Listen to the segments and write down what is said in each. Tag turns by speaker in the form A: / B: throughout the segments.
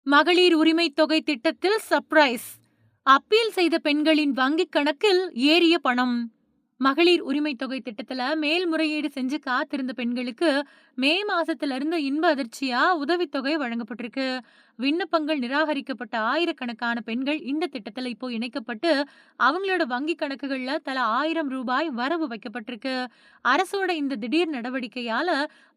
A: மகளிர் உரிமை தொகை திட்டத்தில் சர்ப்ரைஸ். அப்பீல் செய்த பெண்களின் வங்கிக் கணக்கில் ஏறிய பணம். மகளிர் உரிமை தொகை திட்டத்துல மேல்முறையீடு செஞ்சு காத்திருந்த பெண்களுக்கு மே மாசத்துல இருந்து இன்ப அதிர்ச்சியா உதவித்தொகை வழங்கப்பட்டிருக்கு. விண்ணப்பங்கள் நிராகரிக்கப்பட்ட ஆயிரக்கணக்கான பெண்கள் இந்த திட்டத்துல இப்போ இணைக்கப்பட்டு அவங்களோட வங்கி கணக்குகள்ல தலா ரூபாய் 1000 வரவு வைக்கப்பட்டிருக்கு. அரசோட இந்த திடீர் நடவடிக்கையால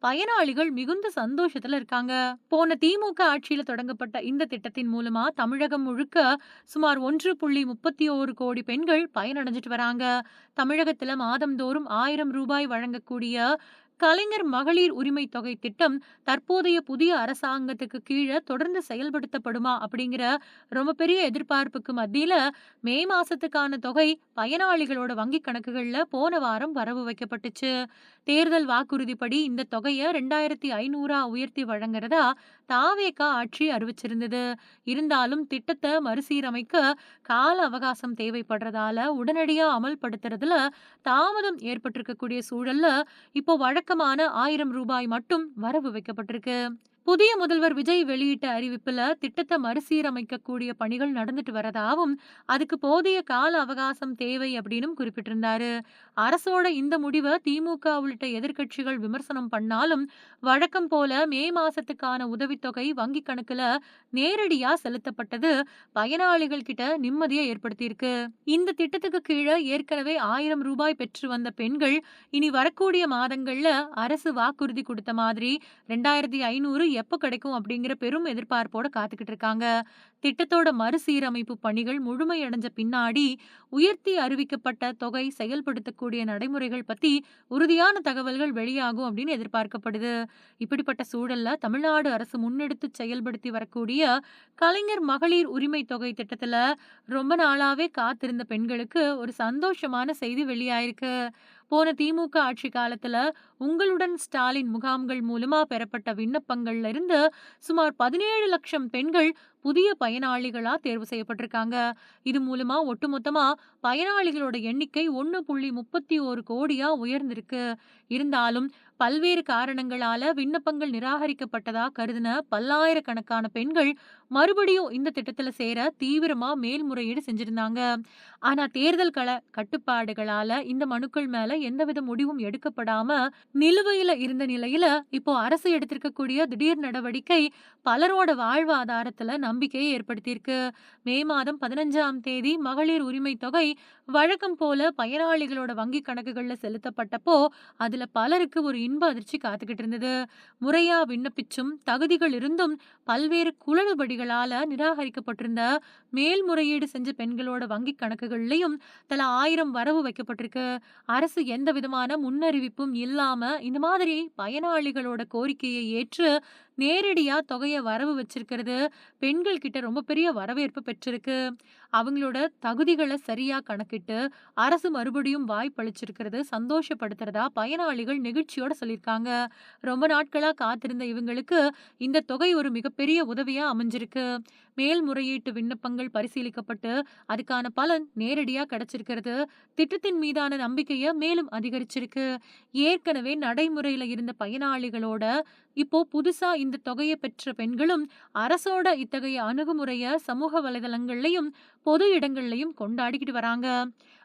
A: பயனாளிகள் மிகுந்த சந்தோஷத்துல இருக்காங்க. போன திமுக ஆட்சியில தொடங்கப்பட்ட இந்த திட்டத்தின் மூலமா தமிழகம் முழுக்க சுமார் 1.31 கோடி பெண்கள் பயனடைஞ்சிட்டு வராங்க. தமிழகத்துல மாதம்தோறும் ரூபாய் 1000 வழங்கக்கூடிய கலைஞர் மகளிர் உரிமை தொகை திட்டம் தற்போதைய புதிய அரசாங்கத்துக்கு கீழே தொடர்ந்து செயல்படுத்தப்படுமா அப்படிங்கிற ரொம்ப பெரிய எதிர்பார்ப்புக்கு மத்தியில மே மாசத்துக்கான தொகை பயனாளிகளோட வங்கி கணக்குகள்ல போன வாரம் வரவு வைக்கப்பட்டுச்சு. தேர்தல் வாக்குறுதிப்படி இந்த தொகையை 2500 உயர்த்தி வழங்குறதா தாவேகா ஆட்சி அறிவிச்சிருந்தது. இருந்தாலும் திட்டத்தை மறுசீரமைக்க கால அவகாசம் தேவைப்படுறதால உடனடியா அமல்படுத்துறதுல தாமதம் ஏற்பட்டிருக்கக்கூடிய சூழல்ல இப்போ வழக்கமான ரூபாய் 1000 மட்டும் வரவு வைக்கப்பட்டிருக்கு. புதிய முதல்வர் விஜய் வெளியிட்ட அறிவிப்புல திட்டத்தை மறுசீரமைக்கக்கூடிய பணிகள் நடந்துட்டு வரதாவும் அதுக்கு போதிய கால அவகாசம் தேவை அப்படின்னு குறிப்பிட்டிருந்தாரு. அரசோட இந்த முடிவை திமுக உள்ளிட்ட எதிர்க்கட்சிகள் விமர்சனம் பண்ணாலும் வழக்கம் போல மே மாசத்துக்கான உதவித்தொகை வங்கி கணக்குல நேரடியா செலுத்தப்பட்டது பயனாளிகள் கிட்ட நிம்மதியை ஏற்படுத்தியிருக்கு. இந்த திட்டத்துக்கு கீழே ஏற்கனவே ரூபாய் பெற்று வந்த பெண்கள் இனி வரக்கூடிய மாதங்கள்ல அரசு வாக்குறுதி கொடுத்த மாதிரி 2500 எப்ப கிடைக்கும் அப்படிங்கிற பெரும் எதிர்பார்ப்போட காத்துக்கிட்டு இருக்காங்க. திட்டத்தோட மறுசீரமைப்பு பணிகள் முழுமையடைஞ்ச பின்னாடி உயர்த்தி அறிவிக்கப்பட்ட தொகை செயல்படுத்தக்கூடிய நடைமுறைகள் பத்தி உறுதியான தகவல்கள் வெளியாகும் அப்படின்னு எதிர்பார்க்கப்படுது. இப்படிப்பட்ட சூழல்ல தமிழ்நாடு அரசு முன்னெடுத்து செயல்படுத்தி வரக்கூடிய கலைஞர் மகளிர் உரிமை தொகை திட்டத்துல ரொம்ப நாளாவே காத்திருந்த பெண்களுக்கு ஒரு சந்தோஷமான செய்தி வெளியாயிருக்கு. போன திமுக ஆட்சி காலத்துல உங்களுடன் ஸ்டாலின் முகாம்கள் மூலமா பெறப்பட்ட விண்ணப்பங்கள்ல இருந்து சுமார் 17 லட்சம் பெண்கள் புதிய பயனாளிகளா தேர்வு செய்யப்பட்டிருக்காங்க. இது மூலமா ஒட்டுமொத்தமா பயனாளிகளோட எண்ணிக்கை 1.31 கோடியா உயர்ந்திருக்கு. இருந்தாலும் பல்வேறு காரணங்களால விண்ணப்பங்கள் நிராகரிக்கப்பட்டதா கருதின பல்லாயிரக்கணக்கான பெண்கள் மறுபடியும் இந்த திட்டத்துல சேர தீவிரமா மேல்முறையீடு செஞ்சிருந்தாங்க. ஆனா தேர்தல் கள கட்டுப்பாடுகளால இந்த மனுக்கள் மேல எந்தவித முடிவும் எடுக்கப்படாம நிலுவையில இருந்த நிலையில இப்போ அரசு எடுத்திருக்கக்கூடிய திடீர் நடவடிக்கை பலரோட வாழ்வாதாரத்துல நம்பிக்கையை ஏற்படுத்தியிருக்கு. மே மாதம் 15ஆம் தேதி மகளிர் உரிமை தொகை வழக்கம் போல பயனாளிகளோட வங்கி கணக்குகள்ல செலுத்தப்பட்டப்போ அதுல பலருக்கு ஒரு இன்ப அதிர்ச்சி காத்துக்கிட்டு இருந்தது. முறையா விண்ணப்பிச்சும் தகுதிகள் இருந்தும் பல்வேறு குளறுபடிகளால நிராகரிக்கப்பட்டிருந்த மேல்முறையீடு செஞ்ச பெண்களோட வங்கி கணக்குகள்லயும் தலா 1000 வரவு வைக்கப்பட்டிருக்கு. அரசு எந்த விதமான முன்னறிவிப்பும் இல்லாம இந்த மாதிரி பயனாளிகளோட கோரிக்கையை ஏற்று நேரடியா தொகையை வரவு வச்சிருக்கிறது பெண்கள் கிட்ட ரொம்ப பெரிய வரவேற்பு பெற்றிருக்கு. அவங்களோட தகுதிகளை சரியா கணக்கிட்டு அரசு மறுபடியும் வாய்ப்பளிச்சிருக்கிறது சந்தோஷப்படுத்துறதா பயனாளிகள் நெகிழ்ச்சியோட சொல்லியிருக்காங்க. ரொம்ப நாட்களா காத்திருந்த இவங்களுக்கு இந்த தொகை ஒரு மிகப்பெரிய உதவியா அமைஞ்சிருக்கு. மேல்முறையீட்டு விண்ணப்பங்கள் பரிசீலிக்கப்பட்டு அதுக்கான பலன் நேரடியா கிடைச்சிருக்கிறது திட்டத்தின் மீதான நம்பிக்கையை மேலும் அதிகரிச்சிருக்கு. ஏற்கனவே நடைமுறையில இருந்த பயனாளிகளோட இப்போ புதுசா இந்த தொகையை பெற்ற பெண்களும் அரசோட இத்தகைய அணுகுமுறைய சமூக வலைதளங்கள்லயும் பொது இடங்கள்லயும் கொண்டாடிக்கிட்டு வராங்க.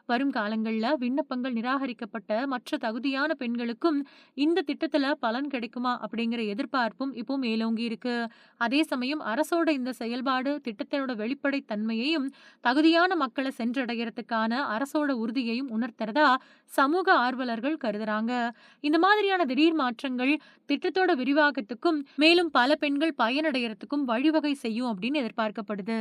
A: வரும் காலங்கள்ல விண்ணப்பங்கள் நிராகரிக்கப்பட்ட மற்ற தகுதியான பெண்களுக்கும் இந்த திட்டத்துல பலன் கிடைக்குமா அப்படிங்கிற எதிர்பார்ப்பும் இப்போ மேலோங்கி இருக்கு. அதே சமயம் அரசோட இந்த செயல்பாடு திட்டத்தோட வெளிப்படை தன்மையையும் தகுதியான மக்களை சென்றடைகிறதுக்கான அரசோட உறுதியையும் உணர்த்துறதா சமூக ஆர்வலர்கள் கருதுறாங்க. இந்த மாதிரியான திடீர் மாற்றங்கள் திட்டத்தோட விரிவாக்கத்துக்கும் மேலும் பல பெண்கள் பயனடைகிறதுக்கும் வழிவகை செய்யும் அப்படின்னு எதிர்பார்க்கப்படுது.